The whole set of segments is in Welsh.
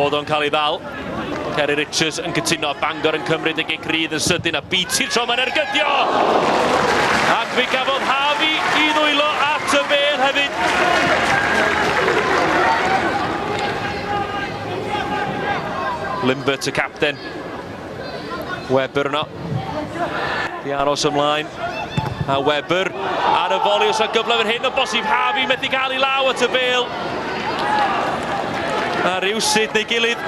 bod o'n cael ei ddal. Ceri Richards yn cytuno, Bangor yn cymryd y gig rydd yn sydyn a beat i'r tro ma'n ergydio! Ac fe gafodd Hafi i ddwylo at y bel hefyd. Limbert y capten. Webber yno. Di aros ymlaen. A Webber ar y foli os y gyfle fan hyn o bosib Hafi methu cael ei law at y bel. A rywsyd neu gilydd.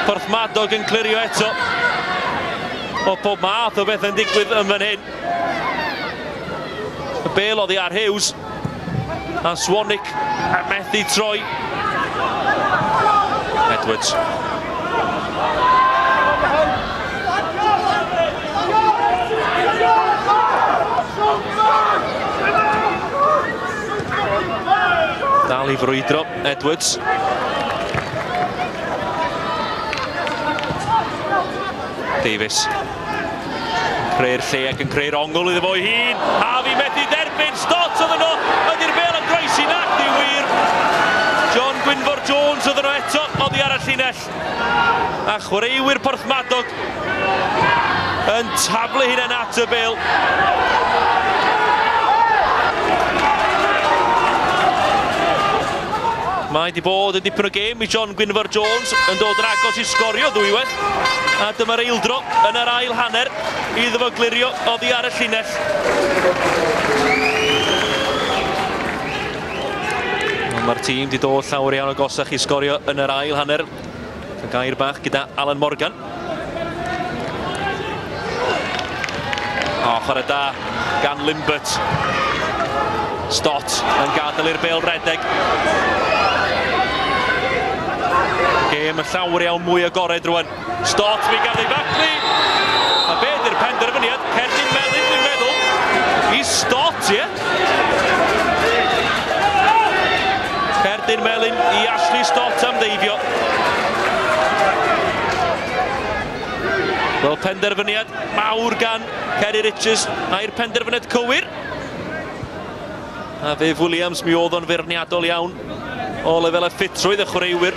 Porthmadog yn clirio eto. O pob math o beth yn digwydd yn fan hyn. Y bel oddi ar Hughes. A Swanwick a methu troi. Edwards. Dal i frwydro, Edwards. Davies. Creu'r lle ac yn creu'r ongl iddo fo ei hun. Hafi methu derbyn, Stott oedd yno. Ydy'r bel yn groesi nac, di wir. John Gwynfor Jones oedd yno eto, oddi ar y llinell. A chwaraewyr Porthmadog yn taflu hynny'n at y bel. Mae di bod yn dipyn o gêm i John Gwynfor Jones yn dod yn agos i sgorio ddwywaith. A dyma'r eildro yn yr ail hanner iddo fo glirio oddi ar y llinell. Mae'r tîm di dod llawer iawn o gosach i sgorio yn yr ail hanner. Y gair bach gyda Alan Morgan. O, chwarae da gan Limbert. Stott yn gadael i'r bel redeg. Gêm yn llawer iawn mwy agored rwan. Stott mi gael ei faclu. A be di'r penderfyniad? Cerdyn Melin, dwi'n meddwl. I Stott, ie? Cerdyn Melin i Ashley Stott am ddeifio. Wel, penderfyniad mawr gan Ceri Richards. A'r penderfyniad cywir. A fe Williams mi oedd o'n feirniadol iawn o lefel y ffitrwydd y chwaraewyr.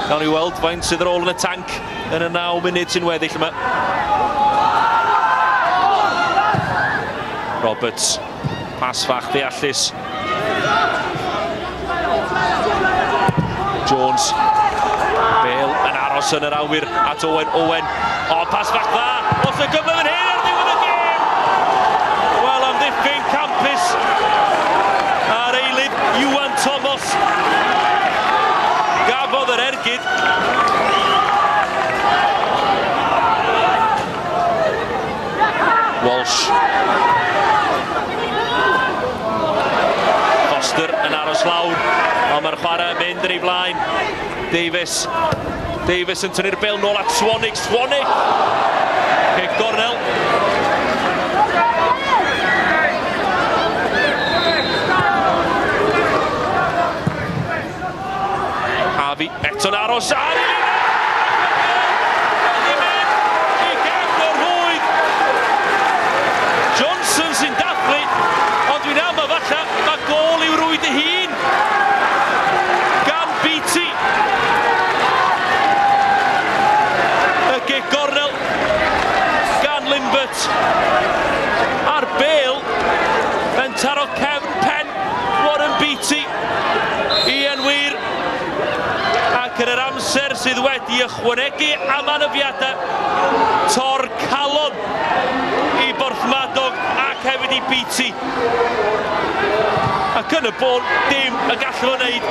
Gawn ni weld faint sydd ar ôl yn y tanc yn y 9 munud sy'n weddill yma. Roberts, pas fach ddeallus. Jones, Bale yn aros yn yr awyr at Owen. O, pas fach dda, os y gyfle fan hyn ar ddiwedd y gêm! Wel, am ddiffyn campus a'r eilydd Iwan Thomas. Gafodd yr ergyd. Welsh. Foster yn aros lawr. Ond mae'r chwarae yn mynd yn ei flaen. Davies. Davies yn tynnu'r bel nôl at Swanwick. Swanwick! Kick gornel. Hafi eto'n aros ar ei i gefn o'r hwyd. Johnson sy'n dathlu, ond dwi'n am falle mae gol i'w rwyd ei hun. Gan Beatty. Y gig gornel gan Limbert. A'r bel yn taro cefn pen Warren Beatty. Ian wir. Ac yn yr amser sydd wedi ychwanegu am anafiadau, tor calon i Porthmadog ac hefyd i Beatty. Ac yn y bôn, dim y gallu fo wneud.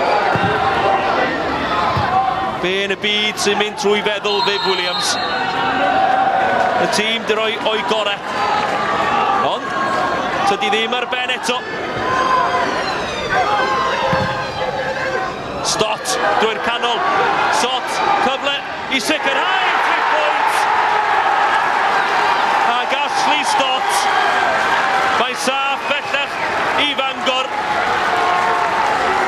Be yn y byd sy'n mynd trwy feddwl Viv Williams. Y tîm di roi o'i gorau. Ond, tydi ddim ar ben eto. Stott, drwy'r canol. Sott, cyfle i sicrhau 3 pwynt. Ac Ashley Stott. Mae'n saff bellach i Bangor.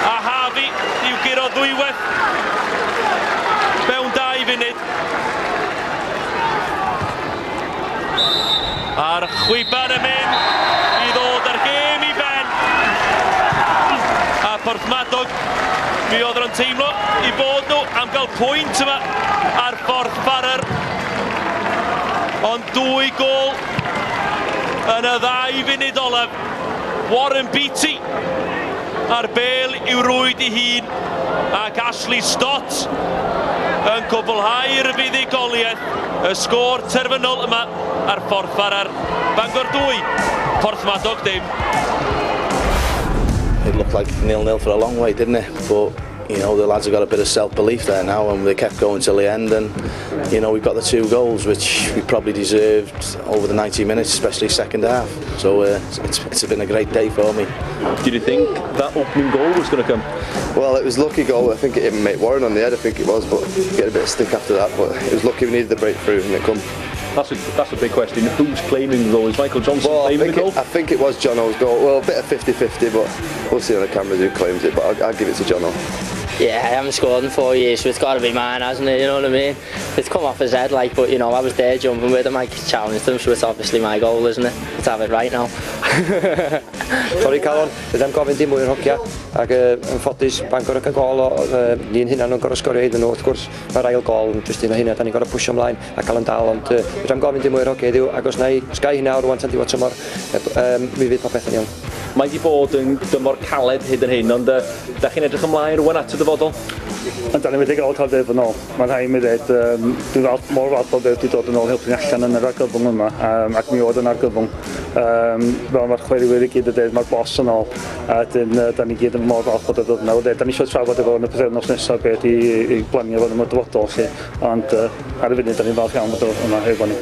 A Hafi i'w giro ddwywaith mewn 2 funud. A'r chwiban yn mynd i ddod ar gêm i ben. A Porthmadog Mi oedd yn teimlo I bod nhw am gael pwynt yma ar Porthmadog. Ond 2 gol yn y 2 funud olaf. Warren Beatty ar bêl i'w rwyd I hun ac Ashley Stott yn cwblhau'r fuddugoliaeth. Y sgôr terfynol yma ar Porthmadog. Bangor 2, Porthmadog dim. It looked like 0-0 for a long way, didn't it? But you know, the lads have got a bit of self-belief there now, and they kept going till the end. And you know, we've got the 2 goals, which we probably deserved over the 90 minutes, especially second half. So it's been a great day for me. Did you think that opening goal was going to come? Well, it was lucky goal. I think it hit Warren on the head. I think it was, but get a bit of stick after that. But it was lucky we needed the breakthrough, and it come. That's a big question. Who's claiming the goal? Is Michael Johnson claiming the goal? I think it was Jono's goal. Well, a bit of 50-50, but we'll see on the cameras who claims it. But I'll give it to Jono. Yeah, I haven't scored in 4 years, so it's got to be mine, hasn't it? You know what I mean? It's come off his head, like, but you know, I was there jumping with him, I challenged him, so it's obviously my goal, isn't it? Let's have it right now. Sorry, Calon, byddai'n gofyn dim mwy o'r hogia, ac yn ffodus Bangor ac yn gol ni'n hynna'n gorau sgorio iddyn nhw, wrth gwrs, mae'r ail gol, jyst un o hynna, da ni'n gorau pwysio ymlaen a cael yn dal, ond byddai'n gofyn dim mwy o'r hogia iddiw, ac os na I sgai hynna o'r rwan tan diwedd tymor, mi fydd popeth yn iawn. Mae wedi bod yn dymor caled hyd yn hyn, ond da chi'n edrych ymlaen rwan at y dyfodol? Da ni wedi gael cael dweud yn ôl. Mae'n rhaid mi ddweud, dwi'n mor falch bod wedi dod yn ôl helpu ni allan yn yr argyfwng yma, ac mi oedd yn argyfwng. Fel mae'r chwaraewyr I gyd yn dweud, mae'r boss yn ôl, a da ni gyd yn mor falch bod wedi dod yna. Da ni eisiau trafod efo yn y pythefnos nesaf beth I blanio fod yn y dyfodol, ond ar y funud da ni'n falch iawn bod yma efo ni.